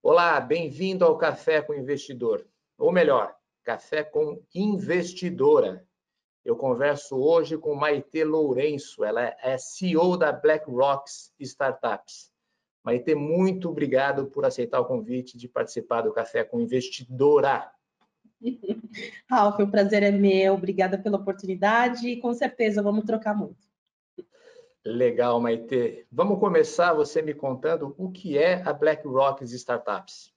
Olá, bem-vindo ao Café com Investidor, ou melhor, Café com Investidora. Eu converso hoje com Maitê Lourenço, ela é CEO da BlackRock Startups. Maitê, muito obrigado por aceitar o convite de participar do Café com Investidora. Ralf, o prazer é meu, obrigada pela oportunidade e com certeza vamos trocar muito. Legal, Maitê. Vamos começar você me contando o que é a BlackRock Startups.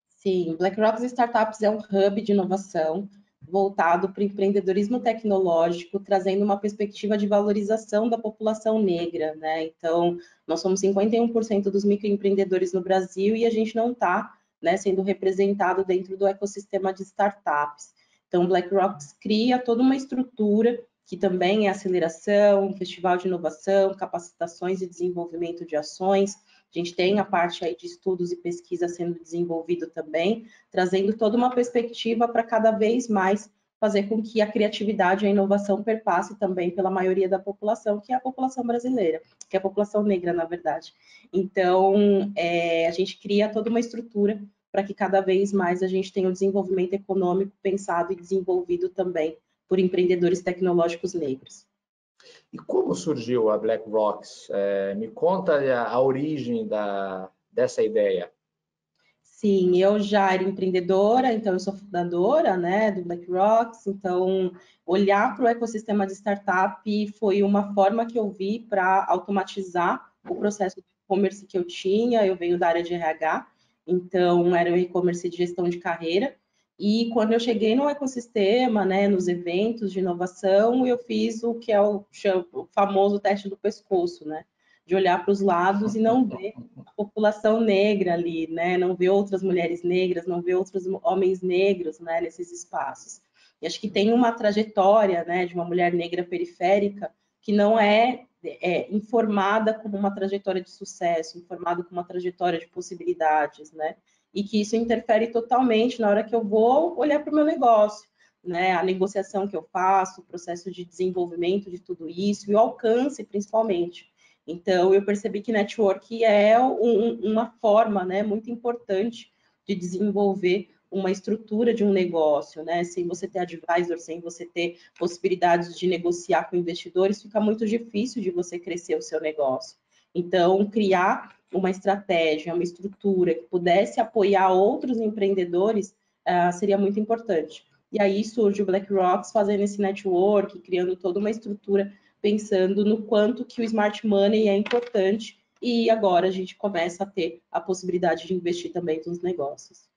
Sim, BlackRock Startups é um hub de inovação voltado para o empreendedorismo tecnológico, trazendo uma perspectiva de valorização da população negra, né? Então, nós somos 51% dos microempreendedores no Brasil e a gente não está, né, sendo representado dentro do ecossistema de startups. Então, BlackRock cria toda uma estrutura que também é aceleração, festival de inovação, capacitações e desenvolvimento de ações. A gente tem a parte aí de estudos e pesquisa sendo desenvolvido também, trazendo toda uma perspectiva para cada vez mais fazer com que a criatividade e a inovação perpasse também pela maioria da população, que é a população brasileira, que é a população negra, na verdade. Então, a gente cria toda uma estrutura para que cada vez mais a gente tenha o desenvolvimento econômico pensado e desenvolvido também por empreendedores tecnológicos negros. E como surgiu a BlackRock? Me conta a origem dessa ideia. Sim, eu já era empreendedora, então eu sou fundadora, né, do BlackRock. Então, olhar para o ecossistema de startup foi uma forma que eu vi para automatizar o processo de e-commerce que eu tinha. Eu venho da área de RH, então era o e-commerce de gestão de carreira. E quando eu cheguei no ecossistema, né, nos eventos de inovação, eu fiz o que é o famoso teste do pescoço, né, de olhar para os lados e não ver a população negra ali, né, não ver outras mulheres negras, não ver outros homens negros, né, nesses espaços. E acho que tem uma trajetória, né, de uma mulher negra periférica que não é informada como uma trajetória de sucesso, informada como uma trajetória de possibilidades, né? E que isso interfere totalmente na hora que eu vou olhar para o meu negócio, né? A negociação que eu faço, o processo de desenvolvimento de tudo isso e o alcance, principalmente. Então, eu percebi que network é uma forma, né, muito importante de desenvolver uma estrutura de um negócio, né? Sem você ter advisor, sem você ter possibilidades de negociar com investidores, fica muito difícil de você crescer o seu negócio. Então, criar uma estratégia, uma estrutura que pudesse apoiar outros empreendedores seria muito importante. E aí surge o BlackRock fazendo esse network, criando toda uma estrutura, pensando no quanto que o smart money é importante, e agora a gente começa a ter a possibilidade de investir também nos negócios.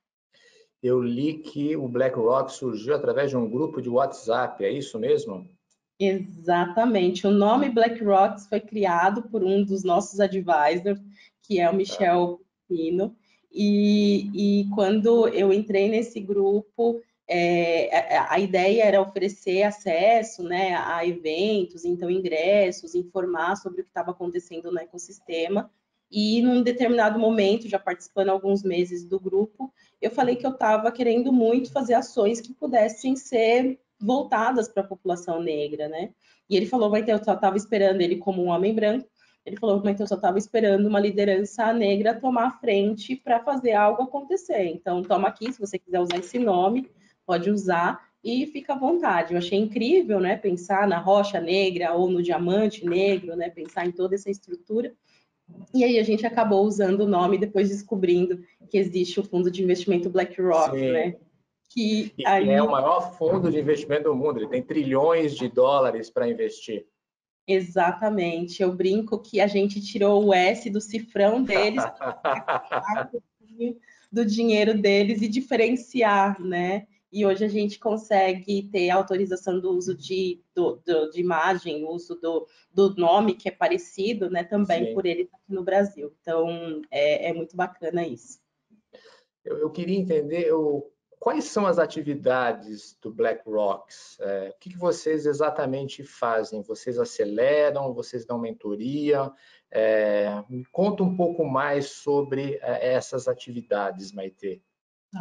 Eu li que o BlackRock surgiu através de um grupo de WhatsApp, é isso mesmo? Exatamente. O nome BlackRock foi criado por um dos nossos advisors, que é o Michel Pino, e quando eu entrei nesse grupo, a ideia era oferecer acesso, né, a eventos, então ingressos, informar sobre o que estava acontecendo no ecossistema. E num determinado momento, já participando alguns meses do grupo, eu falei que eu estava querendo muito fazer ações que pudessem ser voltadas para a população negra, né? E ele falou, mas eu só estava esperando ele como um homem branco. Ele falou, mas eu só estava esperando uma liderança negra tomar a frente para fazer algo acontecer. Então, toma aqui, se você quiser usar esse nome, pode usar e fica à vontade. Eu achei incrível, né? Pensar na rocha negra ou no diamante negro, né? Pensar em toda essa estrutura. E aí a gente acabou usando o nome, depois descobrindo que existe o fundo de investimento BlackRock, Sim. né? Que é o maior fundo de investimento do mundo, ele tem trilhões de dólares para investir. Exatamente, eu brinco que a gente tirou o S do cifrão deles do dinheiro deles e diferenciar, né? E hoje a gente consegue ter autorização do uso de imagem, uso do nome que é parecido, né? Também Sim. por eles aqui no Brasil. Então, é muito bacana isso. Eu queria entender quais são as atividades do BlackRock? O que vocês exatamente fazem? Vocês aceleram? Vocês dão mentoria? Me conta um pouco mais sobre essas atividades, Maitê.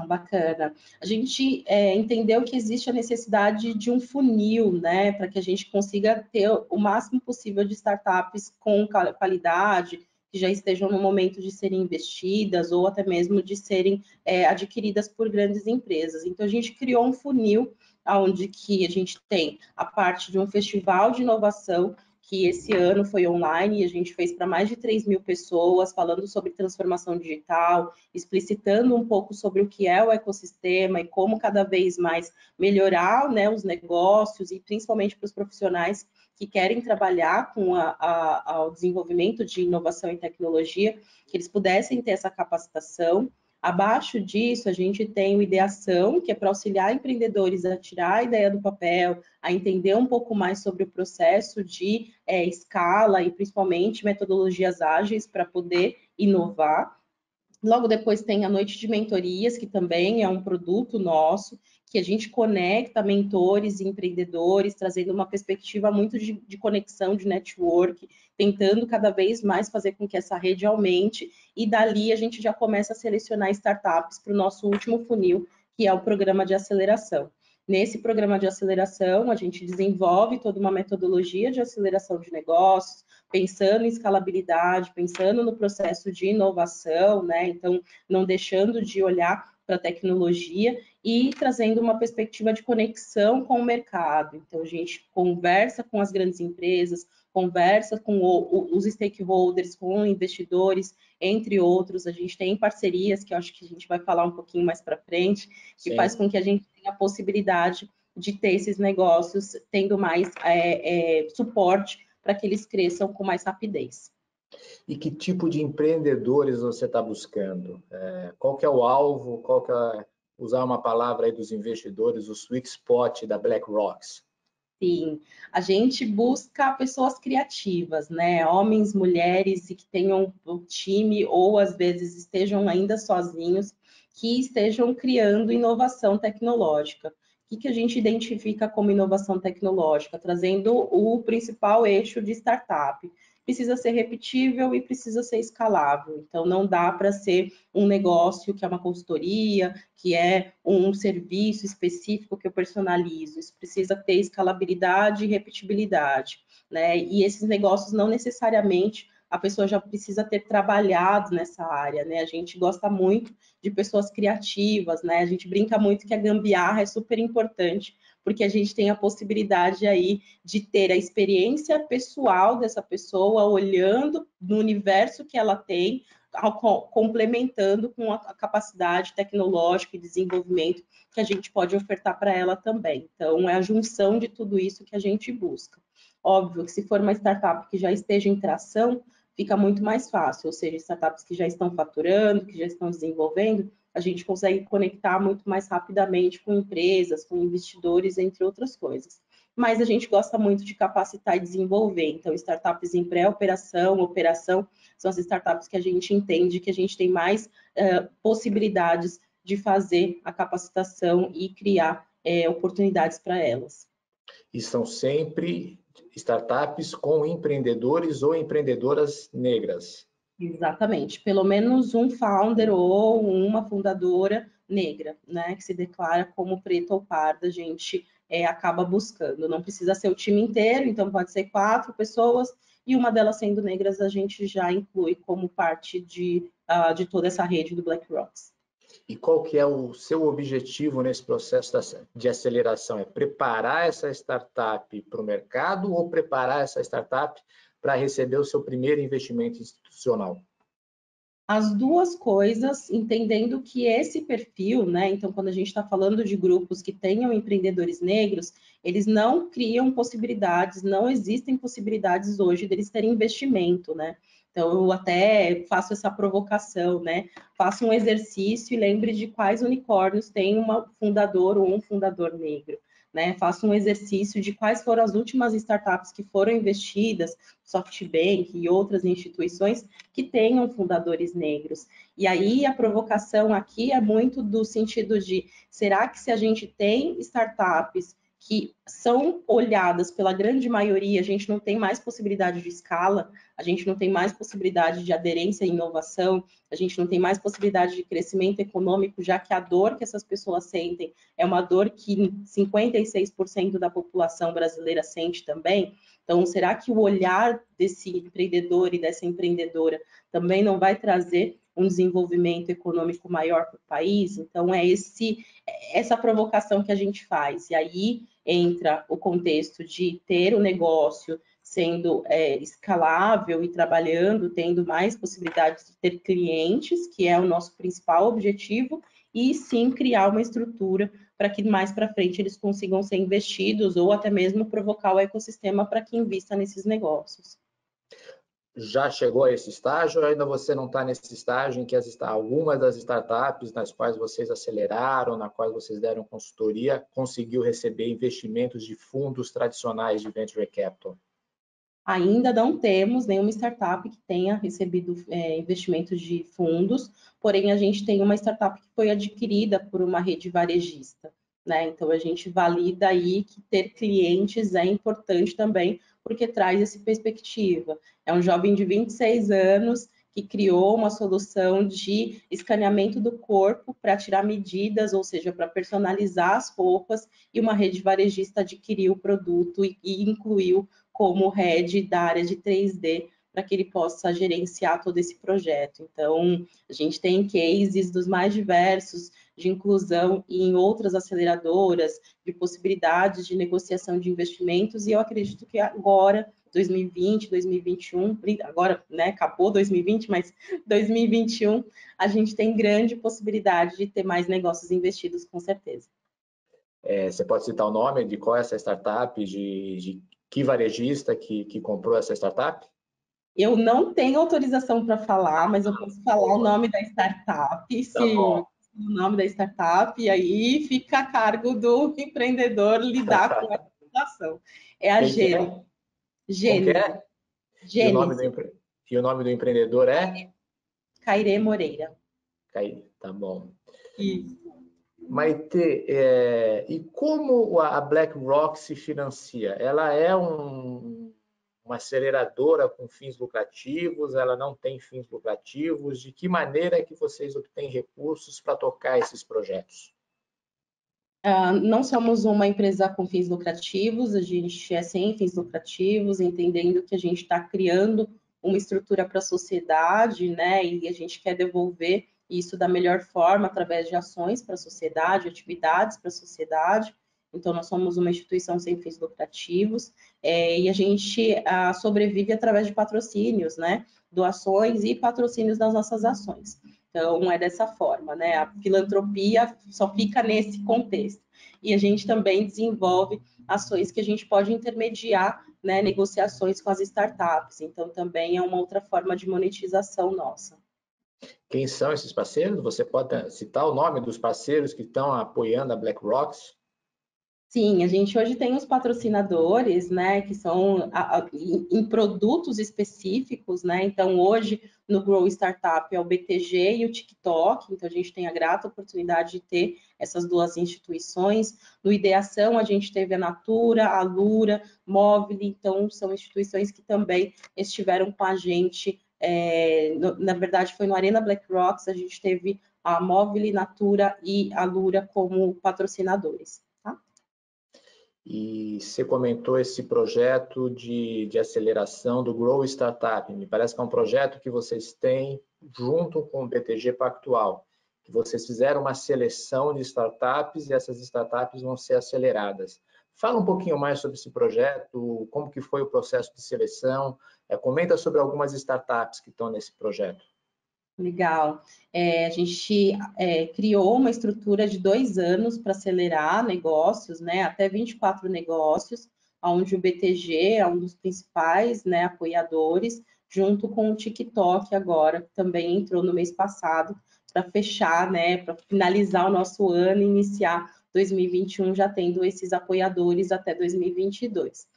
Bacana. A gente entendeu que existe a necessidade de um funil, né, para que a gente consiga ter o máximo possível de startups com qualidade, que já estejam no momento de serem investidas ou até mesmo de serem adquiridas por grandes empresas. Então, a gente criou um funil onde que a gente tem a parte de um festival de inovação, que esse ano foi online e a gente fez para mais de 3.000 pessoas, falando sobre transformação digital, explicitando um pouco sobre o que é o ecossistema e como cada vez mais melhorar, né, os negócios e principalmente para os profissionais que querem trabalhar com o desenvolvimento de inovação e tecnologia, que eles pudessem ter essa capacitação. Abaixo disso, a gente tem o Ideação, que é para auxiliar empreendedores a tirar a ideia do papel, a entender um pouco mais sobre o processo de escala e principalmente metodologias ágeis para poder inovar. Logo depois tem a Noite de Mentorias, que também é um produto nosso, que a gente conecta mentores e empreendedores, trazendo uma perspectiva muito de conexão, de network, tentando cada vez mais fazer com que essa rede aumente, e dali a gente já começa a selecionar startups para o nosso último funil, que é o programa de aceleração. Nesse programa de aceleração, a gente desenvolve toda uma metodologia de aceleração de negócios, pensando em escalabilidade, pensando no processo de inovação, né? Então, não deixando de olhar para a tecnologia e trazendo uma perspectiva de conexão com o mercado. Então, a gente conversa com as grandes empresas, conversa com os stakeholders, com investidores, entre outros. A gente tem parcerias, que eu acho que a gente vai falar um pouquinho mais para frente, que Sim. faz com que a gente tenha a possibilidade de ter esses negócios tendo mais suporte para que eles cresçam com mais rapidez. E que tipo de empreendedores você está buscando? Qual que é o alvo? Qual que é, usar uma palavra aí dos investidores, o sweet spot da BlackRock? Sim, a gente busca pessoas criativas, né? Homens, mulheres e que tenham um time ou às vezes estejam ainda sozinhos, que estejam criando inovação tecnológica. O que a gente identifica como inovação tecnológica? Trazendo o principal eixo de startup. Precisa ser repetível e precisa ser escalável. Então, não dá para ser um negócio que é uma consultoria, que é um serviço específico que eu personalizo. Isso precisa ter escalabilidade e repetibilidade, né? E esses negócios não necessariamente a pessoa já precisa ter trabalhado nessa área, né? A gente gosta muito de pessoas criativas, né? A gente brinca muito que a gambiarra é super importante, porque a gente tem a possibilidade aí de ter a experiência pessoal dessa pessoa, olhando no universo que ela tem, complementando com a capacidade tecnológica e desenvolvimento que a gente pode ofertar para ela também. Então, é a junção de tudo isso que a gente busca. Óbvio que se for uma startup que já esteja em tração, fica muito mais fácil, ou seja, startups que já estão faturando, que já estão desenvolvendo, a gente consegue conectar muito mais rapidamente com empresas, com investidores, entre outras coisas. Mas a gente gosta muito de capacitar e desenvolver. Então, startups em pré-operação, operação, são as startups que a gente entende que a gente tem mais possibilidades de fazer a capacitação e criar oportunidades para elas. E são sempre startups com empreendedores ou empreendedoras negras. Exatamente, pelo menos um founder ou uma fundadora negra, né, que se declara como preta ou parda, a gente acaba buscando. Não precisa ser o time inteiro, então pode ser 4 pessoas e uma delas sendo negras, a gente já inclui como parte de toda essa rede do BlackRock. E qual que é o seu objetivo nesse processo de aceleração? É preparar essa startup para o mercado ou preparar essa startup para receber o seu primeiro investimento institucional? As duas coisas, entendendo que esse perfil, né? Então, quando a gente está falando de grupos que tenham empreendedores negros, eles não criam possibilidades, não existem possibilidades hoje deles terem investimento, né? Então, eu até faço essa provocação, né? Faça um exercício e lembre de quais unicórnios tem uma fundador ou um fundador negro. Né, faça um exercício de quais foram as últimas startups que foram investidas, SoftBank e outras instituições que tenham fundadores negros. E aí a provocação aqui é muito do sentido de, será que se a gente tem startups que são olhadas pela grande maioria, a gente não tem mais possibilidade de escala, a gente não tem mais possibilidade de aderência e inovação, a gente não tem mais possibilidade de crescimento econômico, já que a dor que essas pessoas sentem é uma dor que 56% da população brasileira sente também. Então, será que o olhar desse empreendedor e dessa empreendedora também não vai trazer um desenvolvimento econômico maior para o país? Então, é essa provocação que a gente faz. E aí entra o contexto de ter o negócio sendo escalável e trabalhando, tendo mais possibilidades de ter clientes, que é o nosso principal objetivo, e sim criar uma estrutura para que mais para frente eles consigam ser investidos ou até mesmo provocar o ecossistema para que invista nesses negócios. Já chegou a esse estágio ou ainda você não está nesse estágio em que algumas das startups nas quais vocês aceleraram, na quais vocês deram consultoria, conseguiu receber investimentos de fundos tradicionais de Venture Capital? Ainda não temos nenhuma startup que tenha recebido investimentos de fundos, porém a gente tem uma startup que foi adquirida por uma rede varejista, né? Então a gente valida aí que ter clientes é importante também, porque traz essa perspectiva. É um jovem de 26 anos que criou uma solução de escaneamento do corpo para tirar medidas, ou seja, para personalizar as roupas, e uma rede varejista adquiriu o produto e incluiu como head da área de 3D, para que ele possa gerenciar todo esse projeto. Então, a gente tem cases dos mais diversos de inclusão em outras aceleradoras, de possibilidades de negociação de investimentos, e eu acredito que agora, 2020, 2021, agora, né, acabou 2020, mas 2021, a gente tem grande possibilidade de ter mais negócios investidos, com certeza. Você pode citar o nome de qual é essa startup, de que varejista que comprou essa startup? Eu não tenho autorização para falar, mas eu posso falar o nome da startup, se o nome da startup, e aí fica a cargo do empreendedor lidar com essa situação. É a Gênesis. Gênesis. E o nome do empreendedor é? Cairê Moreira. Caí, tá bom. Isso. Maite, e como a BlackRock se financia? Ela é uma aceleradora com fins lucrativos? Ela não tem fins lucrativos? De que maneira é que vocês obtêm recursos para tocar esses projetos? Não somos uma empresa com fins lucrativos, a gente é sem fins lucrativos, entendendo que a gente está criando uma estrutura para a sociedade, né? E a gente quer devolver isso da melhor forma, através de ações para a sociedade, atividades para a sociedade. Então, nós somos uma instituição sem fins lucrativos, e a gente sobrevive através de patrocínios, né? Doações e patrocínios das nossas ações. Então, é dessa forma, né? A filantropia só fica nesse contexto. E a gente também desenvolve ações que a gente pode intermediar, né, negociações com as startups. Então, também é uma outra forma de monetização nossa. Quem são esses parceiros? Você pode citar o nome dos parceiros que estão apoiando a BlackRock? Sim, a gente hoje tem os patrocinadores, né, que são em produtos específicos, né, então hoje no Grow Startup é o BTG e o TikTok, então a gente tem a grata oportunidade de ter essas duas instituições. No Ideação a gente teve a Natura, a Lura, Móvel, então são instituições que também estiveram com a gente, na verdade foi no Arena BlackRock, a gente teve a Móvel, Natura e a Lura como patrocinadores. E você comentou esse projeto de aceleração do Grow Startup. Me parece que é um projeto que vocês têm junto com o BTG Pactual, que vocês fizeram uma seleção de startups e essas startups vão ser aceleradas. Fala um pouquinho mais sobre esse projeto, como que foi o processo de seleção, comenta sobre algumas startups que estão nesse projeto. Legal. A gente criou uma estrutura de 2 anos para acelerar negócios, né, até 24 negócios, onde o BTG é um dos principais, né, apoiadores, junto com o TikTok agora, que também entrou no mês passado, para fechar, né, para finalizar o nosso ano e iniciar 2021 já tendo esses apoiadores até 2022.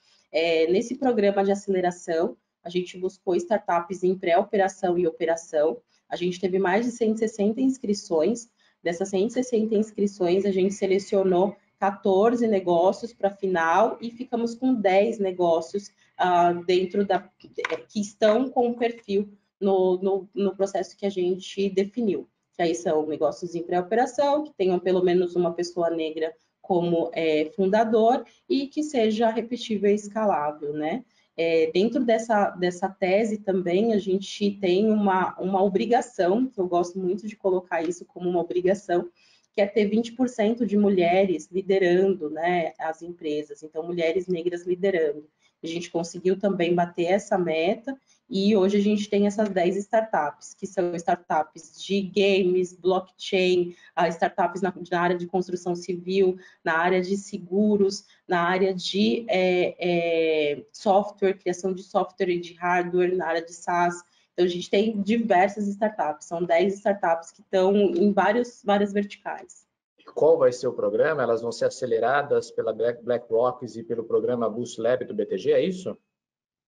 Nesse programa de aceleração, a gente buscou startups em pré-operação e operação. A gente teve mais de 160 inscrições. Dessas 160 inscrições, a gente selecionou 14 negócios para final e ficamos com 10 negócios dentro que estão com o perfil no processo que a gente definiu. Que aí são negócios em pré-operação, que tenham pelo menos uma pessoa negra como fundador e que seja repetível e escalável, né? Dentro dessa tese também, a gente tem uma obrigação, que eu gosto muito de colocar isso como uma obrigação, que é ter 20% de mulheres liderando, né, as empresas, então mulheres negras liderando. A gente conseguiu também bater essa meta e hoje a gente tem essas 10 startups, que são startups de games, blockchain, startups na área de construção civil, na área de seguros, na área de software, criação de software e de hardware, na área de SaaS. Então, a gente tem diversas startups, são 10 startups que estão em várias verticais. Qual vai ser o programa? Elas vão ser aceleradas pela BlackRock e pelo programa Boost Lab do BTG, é isso?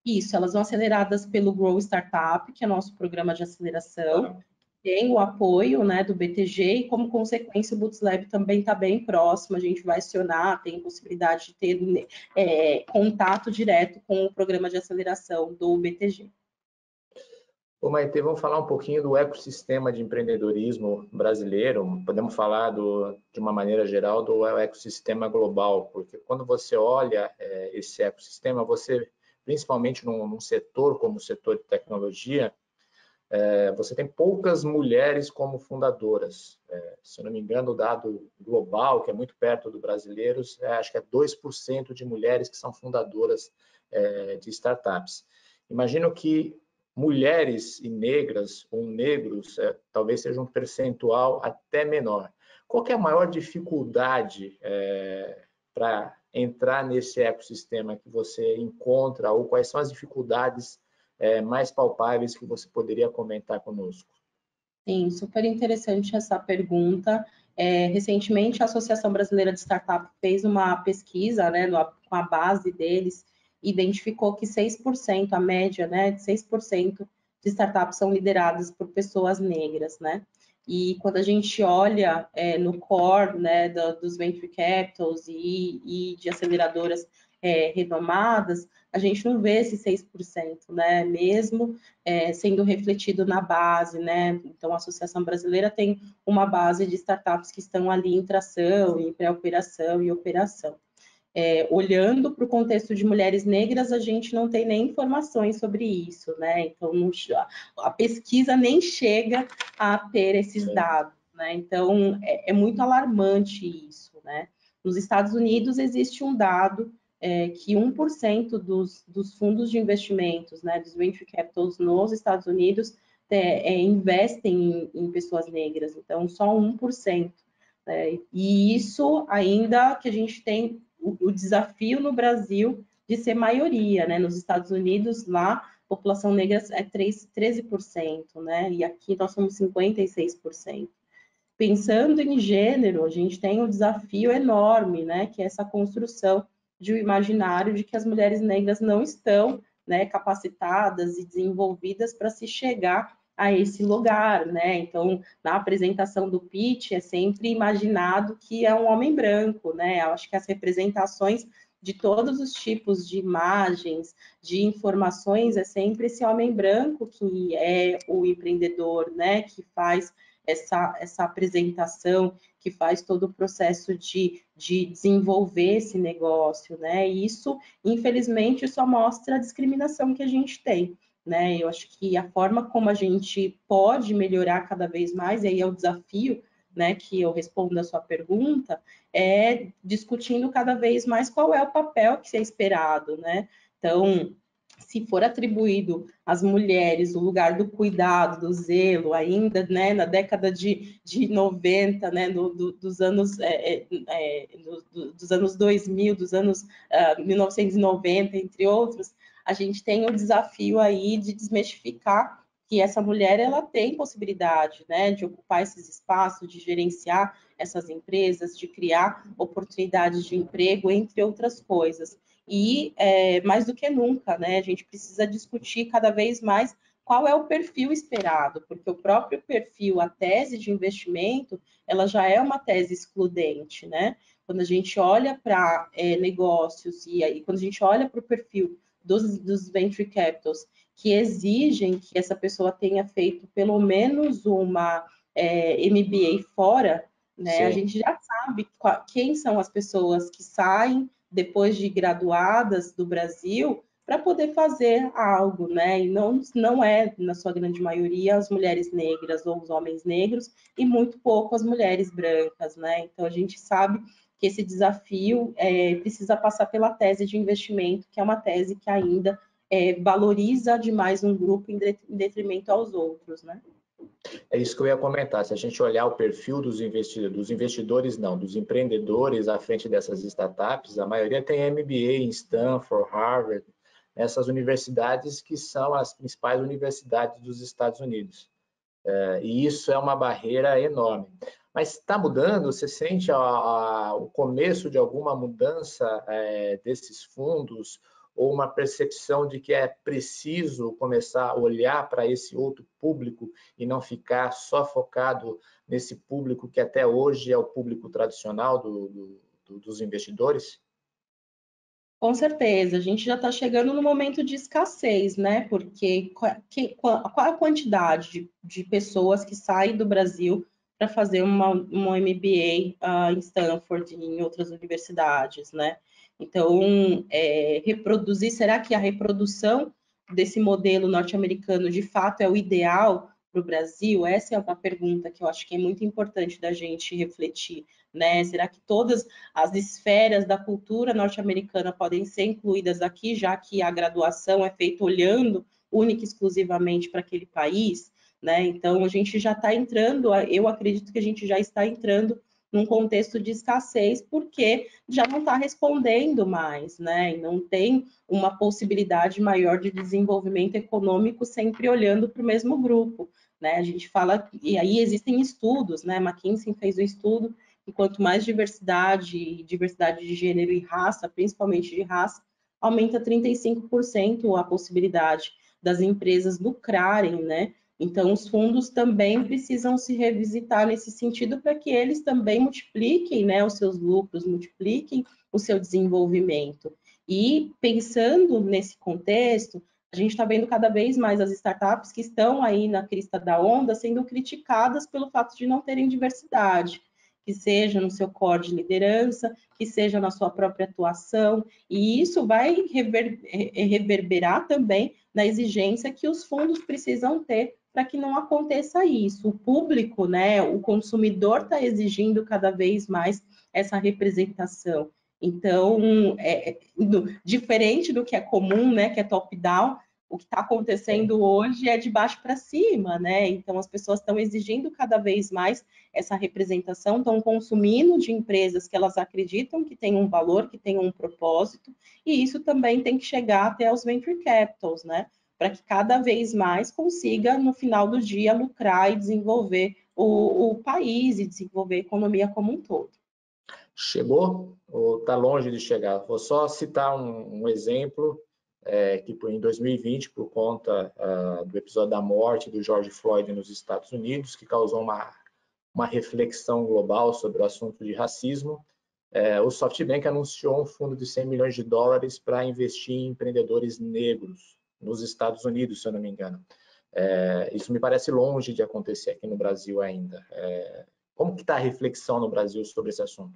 Isso, elas vão aceleradas pelo Grow Startup, que é nosso programa de aceleração. Tem o apoio, né, do BTG e, como consequência, o Boost Lab também está bem próximo. A gente vai acionar, tem possibilidade de ter contato direto com o programa de aceleração do BTG. Ô, Maite, vamos falar um pouquinho do ecossistema de empreendedorismo brasileiro. Podemos falar de uma maneira geral do ecossistema global, porque quando você olha esse ecossistema, você, principalmente num setor como o setor de tecnologia, você tem poucas mulheres como fundadoras. Se eu não me engano, o dado global, que é muito perto dos brasileiros, acho que é 2% de mulheres que são fundadoras de startups. Imagino que mulheres e negras ou negros talvez seja um percentual até menor. Qual que é a maior dificuldade para entrar nesse ecossistema que você encontra, ou quais são as dificuldades mais palpáveis que você poderia comentar conosco? Sim, super interessante essa pergunta. Recentemente, a Associação Brasileira de Startup fez uma pesquisa, né, com a base deles, identificou que 6%, a média, né, de 6% de startups são lideradas por pessoas negras, né? E quando a gente olha no core, né, dos venture capitals e de aceleradoras renomadas, a gente não vê esse 6%, né? Mesmo sendo refletido na base, né? Então, a Associação Brasileira tem uma base de startups que estão ali em tração, em pré-operação e operação. Olhando para o contexto de mulheres negras, a gente não tem nem informações sobre isso, né? Então, a pesquisa nem chega a ter esses dados, né? Então, é muito alarmante isso, né? Nos Estados Unidos, existe um dado que 1% dos fundos de investimentos, né, dos venture capitals nos Estados Unidos, investem em pessoas negras, então só 1%. E isso ainda que a gente tem o desafio no Brasil de ser maioria, né? Nos Estados Unidos, lá, a população negra é 13%, né? E aqui nós somos 56%. Pensando em gênero, a gente tem um desafio enorme, né? Que é essa construção de um imaginário de que as mulheres negras não estão, né, capacitadas e desenvolvidas para se chegar a esse lugar, né? Então, na apresentação do pitch é sempre imaginado que é um homem branco, né? Eu acho que as representações de todos os tipos de imagens, de informações, é sempre esse homem branco que é o empreendedor, né? Que faz essa apresentação, que faz todo o processo de desenvolver esse negócio, né? E isso, infelizmente, só mostra a discriminação que a gente tem, né? Eu acho que a forma como a gente pode melhorar cada vez mais, e aí é o desafio, né, que eu respondo a sua pergunta, é discutindo cada vez mais qual é o papel que é esperado, né? Então, se for atribuído às mulheres o lugar do cuidado, do zelo, ainda, né, na década de 90, né, dos anos dos anos 2000, dos anos 1990, entre outros, a gente tem o desafio aí de desmistificar que essa mulher ela tem possibilidade, né, de ocupar esses espaços, de gerenciar essas empresas, de criar oportunidades de emprego, entre outras coisas. E mais do que nunca, né, a gente precisa discutir cada vez mais qual é o perfil esperado, porque o próprio perfil, a tese de investimento, ela já é uma tese excludente, né? quando a gente olha para negócios e aí quando a gente olha para o perfil dos venture capitals que exigem que essa pessoa tenha feito pelo menos uma MBA fora, né? A gente já sabe quem são as pessoas que saem depois de graduadas do Brasil para poder fazer algo, né? E não é, na sua grande maioria, as mulheres negras ou os homens negros, e muito pouco as mulheres brancas, né? Então, a gente sabe que esse desafio precisa passar pela tese de investimento, que é uma tese que ainda valoriza demais um grupo em detrimento aos outros, né? É isso que eu ia comentar. Se a gente olhar o perfil dos investidores não, dos empreendedores à frente dessas startups, a maioria tem MBA em Stanford, Harvard, essas universidades que são as principais universidades dos Estados Unidos. E isso é uma barreira enorme. Mas está mudando? Você sente o começo de alguma mudança desses fundos ou uma percepção de que é preciso começar a olhar para esse outro público e não ficar só focado nesse público que até hoje é o público tradicional dos investidores? Com certeza, a gente já está chegando no momento de escassez, né? Porque qual a quantidade de pessoas que saem do Brasil para fazer uma MBA em Stanford e em outras universidades, né? Então, reproduzir, será que a reprodução desse modelo norte-americano de fato é o ideal para o Brasil? Essa é uma pergunta que eu acho que é muito importante da gente refletir, né? Será que todas as esferas da cultura norte-americana podem ser incluídas aqui, já que a graduação é feita olhando única e exclusivamente para aquele país, né? Então, a gente já está entrando, eu acredito que a gente já está entrando num contexto de escassez, porque já não está respondendo mais, né? E não tem uma possibilidade maior de desenvolvimento econômico sempre olhando para o mesmo grupo, né? A gente fala, e aí existem estudos, né? McKinsey fez um estudo e quanto mais diversidade de gênero e raça, principalmente de raça, aumenta 35% a possibilidade das empresas lucrarem, né? Então, os fundos também precisam se revisitar nesse sentido para que eles também multipliquem, né, os seus lucros, multipliquem o seu desenvolvimento. E pensando nesse contexto, a gente está vendo cada vez mais as startups que estão aí na crista da onda sendo criticadas pelo fato de não terem diversidade, que seja no seu core de liderança, que seja na sua própria atuação, e isso vai reverberar também na exigência que os fundos precisam ter para que não aconteça isso. O público, né, o consumidor está exigindo cada vez mais essa representação. Então, diferente do que é comum, né, que é top-down, o que está acontecendo hoje é de baixo para cima, né? Então, as pessoas estão exigindo cada vez mais essa representação, estão consumindo de empresas que elas acreditam que têm um valor, que têm um propósito, e isso também tem que chegar até os venture capitals, né? Para que cada vez mais consiga, no final do dia, lucrar e desenvolver o país e desenvolver a economia como um todo. Chegou ou está longe de chegar? Vou só citar um exemplo que em 2020, por conta do episódio da morte do George Floyd nos Estados Unidos, que causou uma reflexão global sobre o assunto de racismo, o SoftBank anunciou um fundo de 100 milhões de dólares para investir em empreendedores negros nos Estados Unidos, se eu não me engano. Isso me parece longe de acontecer aqui no Brasil ainda. Como que está a reflexão no Brasil sobre esse assunto?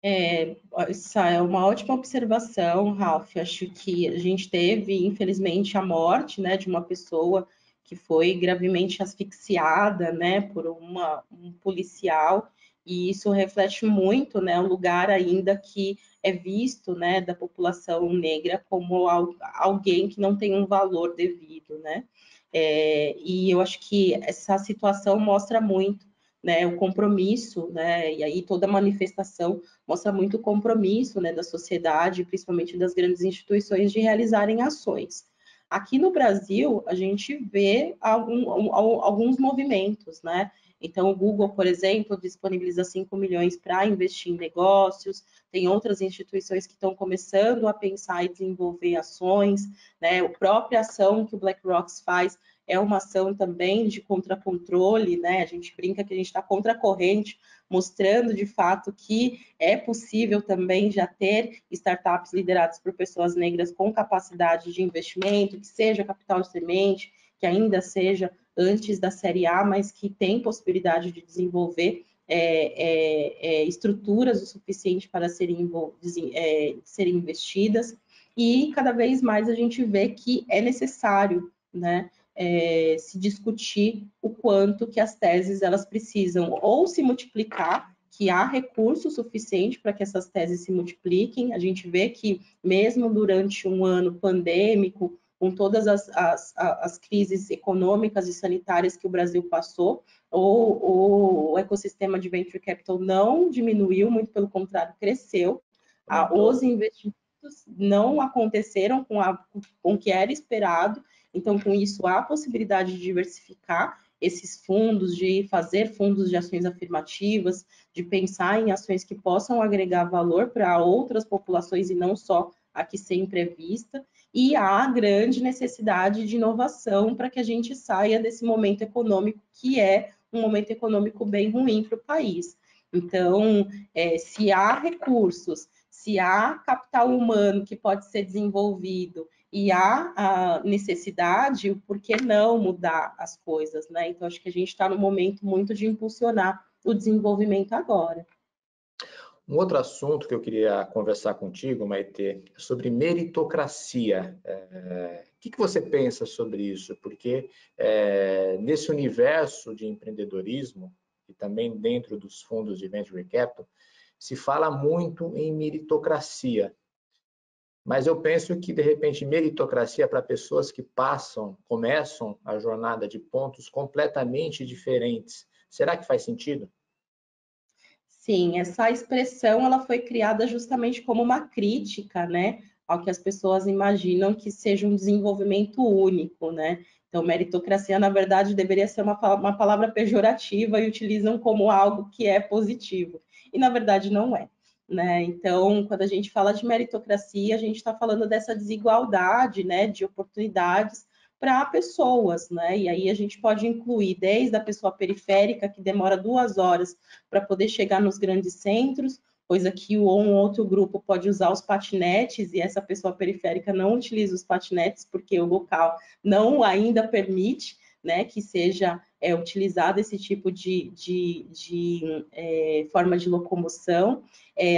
Essa é uma ótima observação, Ralph. Acho que a gente teve, infelizmente, a morte, né, de uma pessoa que foi gravemente asfixiada, né, por um policial, e isso reflete muito, né, o lugar ainda que é visto, né, da população negra como alguém que não tem um valor devido, né? E eu acho que essa situação mostra muito, né, o compromisso, né, e aí toda manifestação mostra muito o compromisso, né, da sociedade, principalmente das grandes instituições, de realizarem ações. Aqui no Brasil, a gente vê alguns movimentos, né? Então, o Google, por exemplo, disponibiliza 5 milhões para investir em negócios, tem outras instituições que estão começando a pensar e desenvolver ações, né? A própria ação que o BlackRock faz é uma ação também de contracontrole, né? A gente brinca que a gente está contra a corrente, mostrando de fato que é possível também já ter startups lideradas por pessoas negras com capacidade de investimento, que seja capital de semente, que ainda seja antes da série A, mas que tem possibilidade de desenvolver estruturas o suficiente para serem investidas, e cada vez mais a gente vê que é necessário, né, se discutir o quanto que as teses elas precisam ou se multiplicar, que há recurso suficiente para que essas teses se multipliquem. A gente vê que mesmo durante um ano pandêmico, com todas as crises econômicas e sanitárias que o Brasil passou, o ecossistema de venture capital não diminuiu, muito pelo contrário, cresceu. Os investimentos não aconteceram com o que era esperado, então, com isso, há a possibilidade de diversificar esses fundos, de fazer fundos de ações afirmativas, de pensar em ações que possam agregar valor para outras populações e não só a que sempre é vista, e há grande necessidade de inovação para que a gente saia desse momento econômico, que é um momento econômico bem ruim para o país. Então, se há recursos, se há capital humano que pode ser desenvolvido e há a necessidade, por que não mudar as coisas, né? Então, acho que a gente está no momento muito de impulsionar o desenvolvimento agora. Um outro assunto que eu queria conversar contigo, Maite, é sobre meritocracia. O que você pensa sobre isso? Porque nesse universo de empreendedorismo, e também dentro dos fundos de Venture Capital, se fala muito em meritocracia. Mas eu penso que, de repente, meritocracia é para pessoas que começam a jornada de pontos completamente diferentes. Será que faz sentido? Sim, essa expressão ela foi criada justamente como uma crítica, né, ao que as pessoas imaginam que seja um desenvolvimento único, né? Então, meritocracia, na verdade, deveria ser uma palavra pejorativa e utilizam como algo que é positivo. E, na verdade, não é. Né? Então, quando a gente fala de meritocracia, a gente está falando dessa desigualdade, né, de oportunidades para pessoas, né? E aí a gente pode incluir desde a pessoa periférica, que demora 2 horas para poder chegar nos grandes centros, pois aqui um outro grupo pode usar os patinetes e essa pessoa periférica não utiliza os patinetes porque o local não ainda permite, né, que seja utilizado esse tipo de forma de locomoção,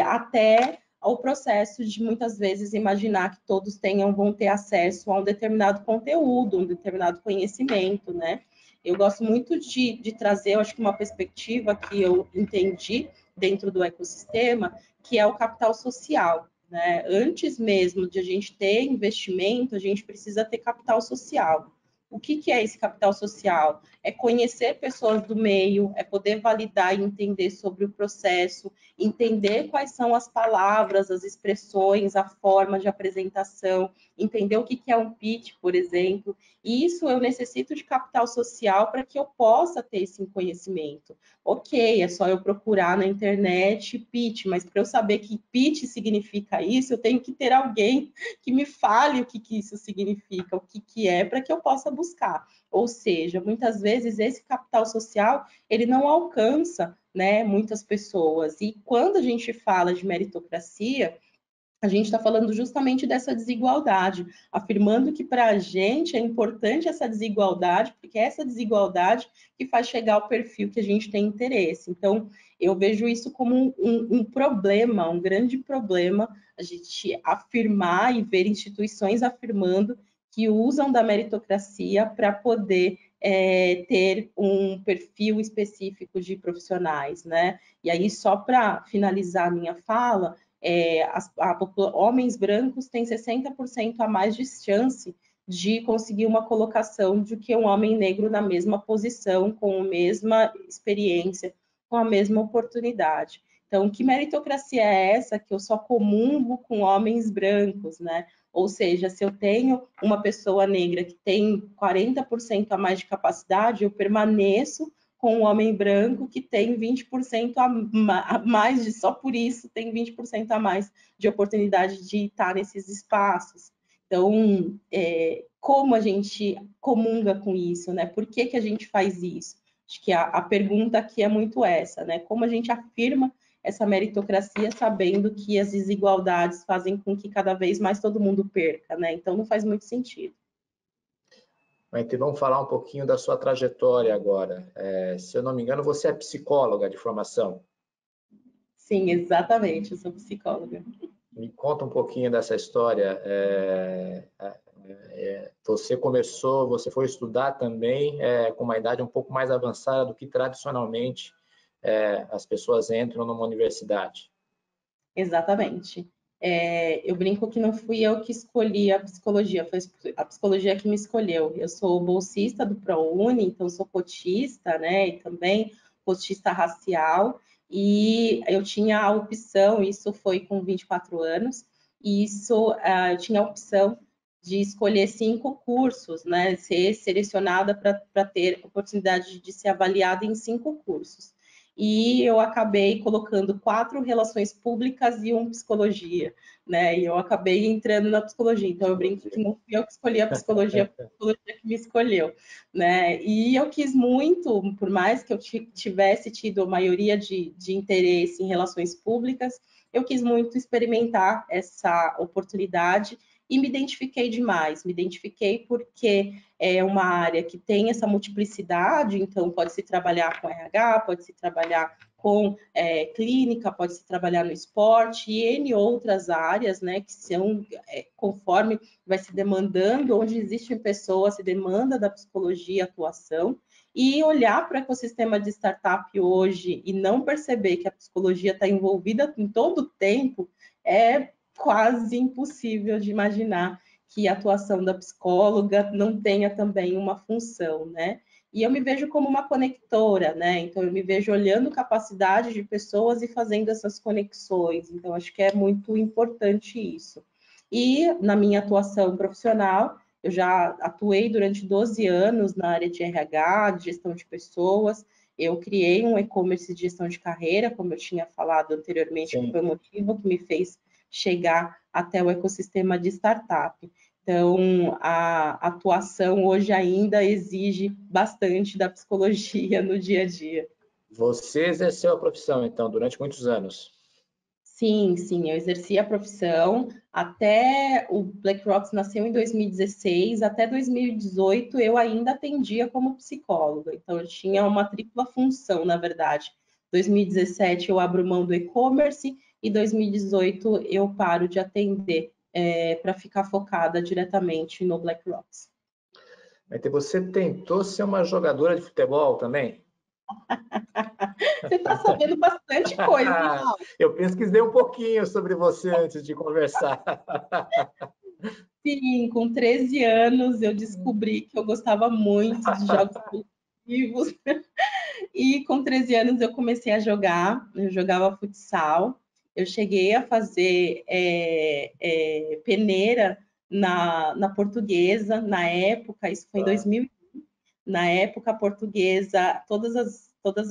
até ao processo de muitas vezes imaginar que todos vão ter acesso a um determinado conteúdo, um determinado conhecimento, né? Eu gosto muito de trazer, eu acho que uma perspectiva que eu entendi dentro do ecossistema, que é o capital social, né? Antes mesmo de a gente ter investimento, a gente precisa ter capital social. O que é esse capital social? É conhecer pessoas do meio, é poder validar e entender sobre o processo, entender quais são as palavras, as expressões, a forma de apresentação, entender o que é um pitch, por exemplo. E isso eu necessito de capital social para que eu possa ter esse conhecimento. Ok, é só eu procurar na internet pitch, mas para eu saber que pitch significa isso, eu tenho que ter alguém que me fale o que isso significa, o que é, para que eu possa buscar. Ou seja, muitas vezes esse capital social, ele não alcança, né, muitas pessoas. E quando a gente fala de meritocracia, a gente está falando justamente dessa desigualdade, afirmando que para a gente é importante essa desigualdade, porque é essa desigualdade que faz chegar ao perfil que a gente tem interesse. Então, eu vejo isso como um problema, um grande problema, a gente afirmar e ver instituições afirmando que usam da meritocracia para poder ter um perfil específico de profissionais, né? E aí, só para finalizar a minha fala, homens brancos têm 60% a mais de chance de conseguir uma colocação do que um homem negro na mesma posição, com a mesma experiência, com a mesma oportunidade. Então, que meritocracia é essa que eu só comungo com homens brancos, né? Ou seja, se eu tenho uma pessoa negra que tem 40% a mais de capacidade, eu permaneço com um homem branco que tem 20% a mais, só por isso tem 20% a mais de oportunidade de estar nesses espaços. Então, como a gente comunga com isso, né? Por que que a gente faz isso? Acho que a pergunta aqui é muito essa, né? Como a gente afirma essa meritocracia sabendo que as desigualdades fazem com que cada vez mais todo mundo perca, né? Então, não faz muito sentido. Maite, vamos falar um pouquinho da sua trajetória agora. Se eu não me engano, você é psicóloga de formação. Sim, exatamente, eu sou psicóloga. Me conta um pouquinho dessa história. Você foi estudar também com uma idade um pouco mais avançada do que tradicionalmente as pessoas entram numa universidade. Exatamente. Eu brinco que não fui eu que escolhi a psicologia, foi a psicologia que me escolheu. Eu sou bolsista do ProUni, então sou cotista, né? E também cotista racial. E eu tinha a opção, isso foi com 24 anos, e eu tinha a opção de escolher 5 cursos, né? Ser selecionada para ter oportunidade de ser avaliada em 5 cursos. E eu acabei colocando 4 relações públicas e 1 psicologia, né? E eu acabei entrando na psicologia. Então, eu brinco que não fui eu que escolhi a psicologia que me escolheu, né? E eu quis muito, por mais que eu tivesse tido a maioria de interesse em relações públicas, eu quis muito experimentar essa oportunidade e me identifiquei demais. Me identifiquei porque é uma área que tem essa multiplicidade, então pode-se trabalhar com RH, pode-se trabalhar com clínica, pode-se trabalhar no esporte e N outras áreas, né, que são, conforme vai se demandando, onde existem pessoas, se demanda da psicologia atuação, e olhar para o ecossistema de startup hoje e não perceber que a psicologia está envolvida em todo o tempo é quase impossível de imaginar que a atuação da psicóloga não tenha também uma função, né? E eu me vejo como uma conectora, né? Então, eu me vejo olhando capacidade de pessoas e fazendo essas conexões. Então, acho que é muito importante isso. E na minha atuação profissional, eu já atuei durante 12 anos na área de RH, de gestão de pessoas. Eu criei um e-commerce de gestão de carreira, como eu tinha falado anteriormente, que foi o motivo que me fez chegar até o ecossistema de startup. Então, a atuação hoje ainda exige bastante da psicologia no dia a dia. Você exerceu a profissão, então, durante muitos anos? Sim, sim, eu exerci a profissão até o BlackRock nasceu em 2016, até 2018 eu ainda atendia como psicóloga, então eu tinha uma tripla função, na verdade. 2017 eu abro mão do e-commerce e 2018 eu paro de atender para ficar focada diretamente no BlackRock. Você tentou ser uma jogadora de futebol também? Você está sabendo bastante coisa, hein, Paulo? Eu pesquisei um pouquinho sobre você antes de conversar. Sim, com 13 anos eu descobri que eu gostava muito de jogos coletivos. E com 13 anos eu comecei a jogar, eu jogava futsal. Eu cheguei a fazer peneira na portuguesa, na época, isso foi em 2000. Na época, a portuguesa, todas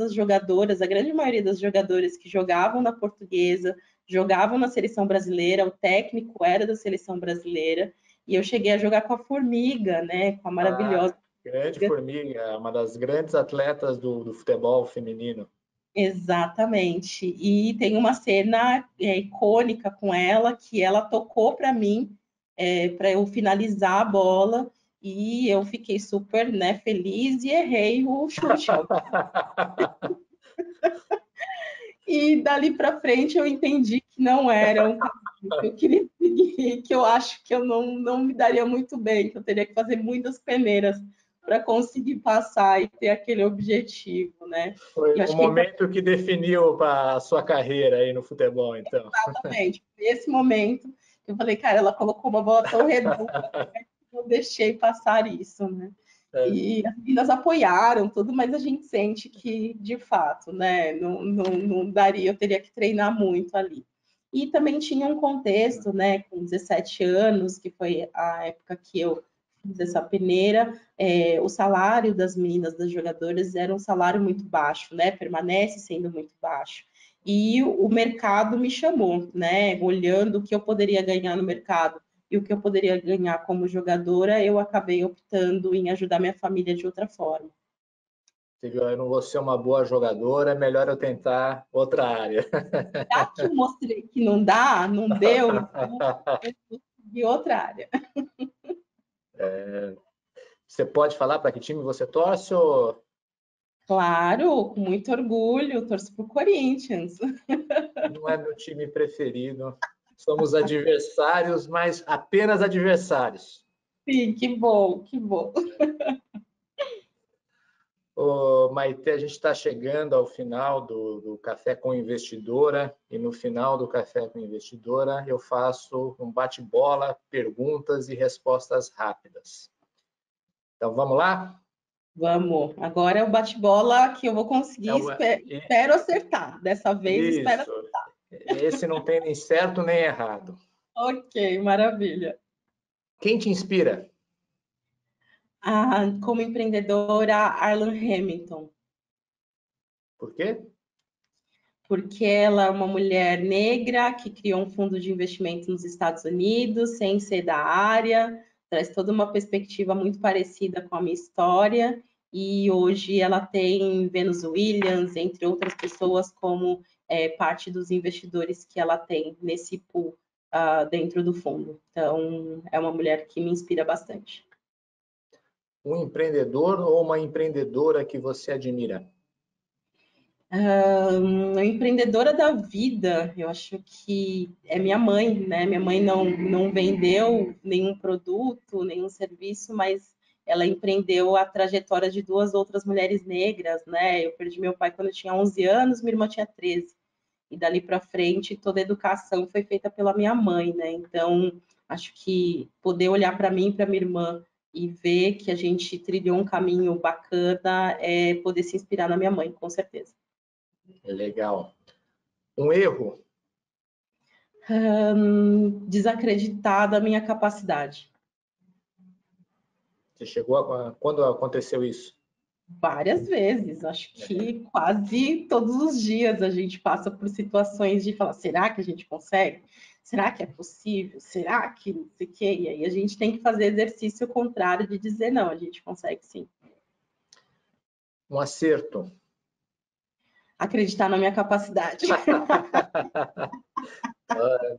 as jogadoras, a grande maioria das jogadoras que jogavam na portuguesa, jogavam na seleção brasileira, o técnico era da seleção brasileira, e eu cheguei a jogar com a Formiga, né, com a maravilhosa. Grande Formiga, uma das grandes atletas do futebol feminino. Exatamente. E tem uma cena icônica com ela, que ela tocou para mim, para eu finalizar a bola, e eu fiquei super, né, feliz e errei o chute. E dali para frente eu entendi que não era um caminho que eu queria seguir, que eu acho que eu não me daria muito bem, que eu teria que fazer muitas peneiras para conseguir passar e ter aquele objetivo, né? Foi E eu o acho que momento que definiu para a sua carreira aí no futebol, então. exatamente, nesse momento, eu falei, cara, ela colocou uma bola tão redonda, eu deixei passar isso, né? E as meninas apoiaram tudo, mas a gente sente que, de fato, né, não daria, eu teria que treinar muito ali. E também tinha um contexto, né, com 17 anos, que foi a época que eu fiz essa peneira, o salário das meninas, das jogadoras, era um salário muito baixo, né, permanece sendo muito baixo. E o mercado me chamou, né, olhando o que eu poderia ganhar no mercado e o que eu poderia ganhar como jogadora, eu acabei optando em ajudar minha família de outra forma. Você viu, eu não vou ser uma boa jogadora, é melhor eu tentar outra área. Já que eu mostrei que não dá, não deu, então eu vou seguir outra área. Você pode falar para que time você torce ou... Claro, com muito orgulho, torço para o Corinthians. Não é meu time preferido. Somos adversários, mas apenas adversários. Sim, que bom, que bom. Ô, Maite, a gente está chegando ao final do Café com Investidora e no final do Café com Investidora eu faço um bate-bola, perguntas e respostas rápidas. Então vamos lá? Vamos. Agora é o bate-bola que eu vou conseguir. Espero acertar. Dessa vez, espero. Isso. Esse não tem nem certo nem errado. Ok, maravilha. Quem te inspira? Como empreendedora, Arlan Hamilton, Por quê? porque ela é uma mulher negra que criou um fundo de investimento nos Estados Unidos, sem ser da área, traz toda uma perspectiva muito parecida com a minha história, e hoje ela tem Venus Williams, entre outras pessoas, como parte dos investidores que ela tem nesse pool dentro do fundo. Então, é uma mulher que me inspira bastante. Um empreendedor ou uma empreendedora que você admira? Empreendedora da vida, eu acho que é minha mãe, né? Minha mãe não vendeu nenhum produto, nenhum serviço, mas ela empreendeu a trajetória de duas outras mulheres negras, né? Eu perdi meu pai quando eu tinha 11 anos, minha irmã tinha 13. E dali para frente, toda a educação foi feita pela minha mãe, né? Então, acho que poder olhar para mim e para minha irmã e ver que a gente trilhou um caminho bacana é poder se inspirar na minha mãe, com certeza. Legal. Um erro? Desacreditar da minha capacidade. Você chegou quando aconteceu isso? Várias vezes, acho que quase todos os dias a gente passa por situações de falar, será que a gente consegue? Será que é possível? Será que não sei o quê? E aí a gente tem que fazer exercício contrário de dizer não, a gente consegue sim. Um acerto? Acreditar na minha capacidade.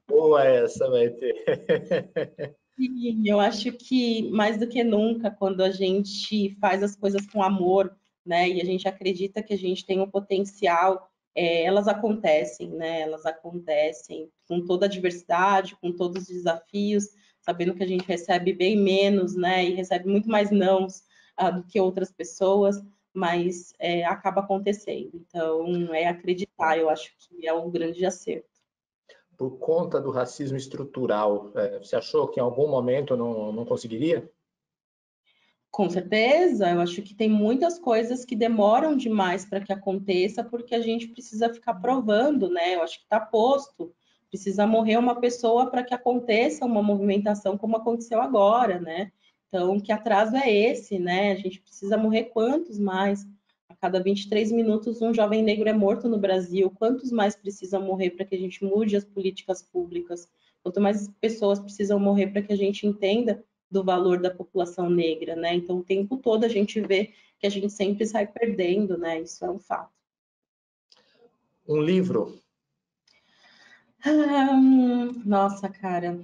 Boa essa, vai ter. Sim, eu acho que mais do que nunca, quando a gente faz as coisas com amor, né, e a gente acredita que a gente tem um potencial, elas acontecem, né? Elas acontecem com toda a diversidade, com todos os desafios, sabendo que a gente recebe bem menos, né? E recebe muito mais nãos do que outras pessoas, mas acaba acontecendo. Então, é acreditar, eu acho que é um grande acerto. Por conta do racismo estrutural, você achou que em algum momento não conseguiria? Com certeza, eu acho que tem muitas coisas que demoram demais para que aconteça, porque a gente precisa ficar provando, né? Eu acho que está posto. Precisa morrer uma pessoa para que aconteça uma movimentação como aconteceu agora, né? Então, que atraso é esse, né? A gente precisa morrer quantos mais? A cada 23 minutos, um jovem negro é morto no Brasil. Quantos mais precisam morrer para que a gente mude as políticas públicas? Quanto mais pessoas precisam morrer para que a gente entenda do valor da população negra, né? Então, o tempo todo a gente vê que a gente sempre sai perdendo, né? Isso é um fato. Um livro? Nossa, cara,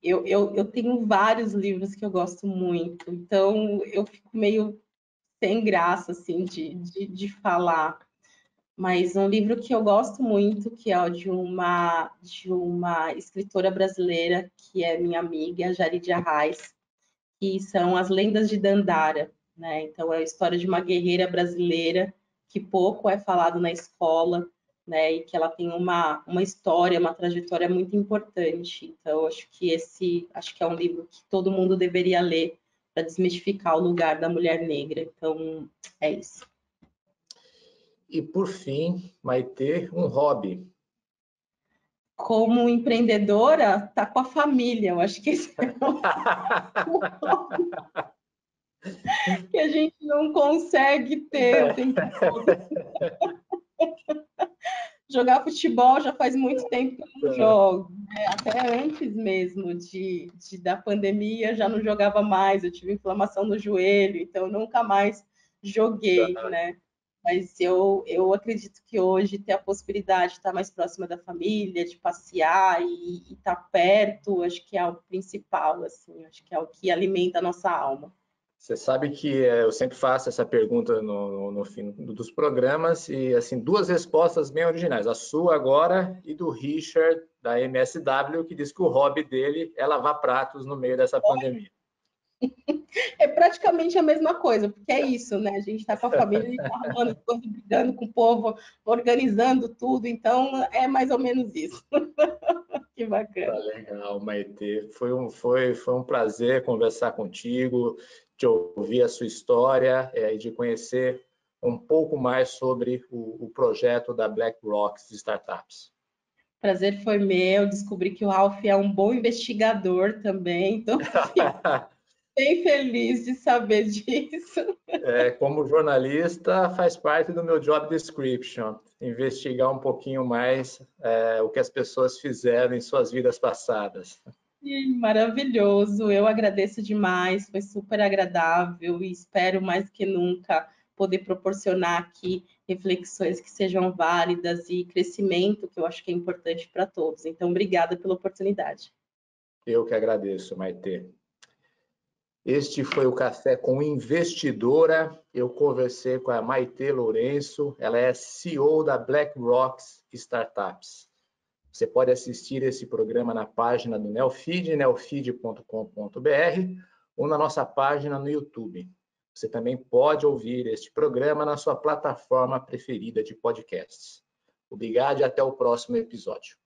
eu tenho vários livros que eu gosto muito, então eu fico meio sem graça, assim, de falar. Mas um livro que eu gosto muito, que é o de uma escritora brasileira, que é minha amiga, Jaridia Arraes, que são as lendas de Dandara, né? Então é a história de uma guerreira brasileira que pouco é falado na escola, né? E que ela tem uma história, uma trajetória muito importante. Então acho que é um livro que todo mundo deveria ler para desmistificar o lugar da mulher negra. Então é isso. E por fim, vai ter um hobby. Como empreendedora, tá com a família. Eu acho que esse é o que a gente não consegue ter o tempo todo. Jogar futebol já faz muito tempo que eu não jogo. Até antes mesmo da pandemia, já não jogava mais, eu tive inflamação no joelho, então eu nunca mais joguei, né? Mas eu acredito que hoje ter a possibilidade de estar mais próxima da família, de passear e estar perto, acho que é o principal, assim, acho que é o que alimenta a nossa alma. Você sabe que eu sempre faço essa pergunta no fim dos programas e, assim, duas respostas bem originais. A sua agora e do Richard, da MSW, que diz que o hobby dele é lavar pratos no meio dessa pandemia. É praticamente a mesma coisa, porque é isso, né? A gente está com a família, a gente está arrumando coisa, brigando com o povo, organizando tudo, então é mais ou menos isso. Que Tá bacana. legal, Maitê. Foi um prazer conversar contigo, de ouvir a sua história e de conhecer um pouco mais sobre o projeto da BlackRock Startups. Prazer foi meu, descobri que o Ralph é um bom investigador também, então fico bem feliz de saber disso. Como jornalista, faz parte do meu job description, investigar um pouquinho mais o que as pessoas fizeram em suas vidas passadas. Maravilhoso, eu agradeço demais, foi super agradável e espero mais que nunca poder proporcionar aqui reflexões que sejam válidas e crescimento, que eu acho que é importante para todos. Então, obrigada pela oportunidade. Eu que agradeço, Maitê. Este foi o Café com Investidora. Eu conversei com a Maitê Lourenço, ela é CEO da BlackRock Startups. Você pode assistir esse programa na página do Neofeed, neofeed.com.br, ou na nossa página no YouTube. Você também pode ouvir este programa na sua plataforma preferida de podcasts. Obrigado e até o próximo episódio.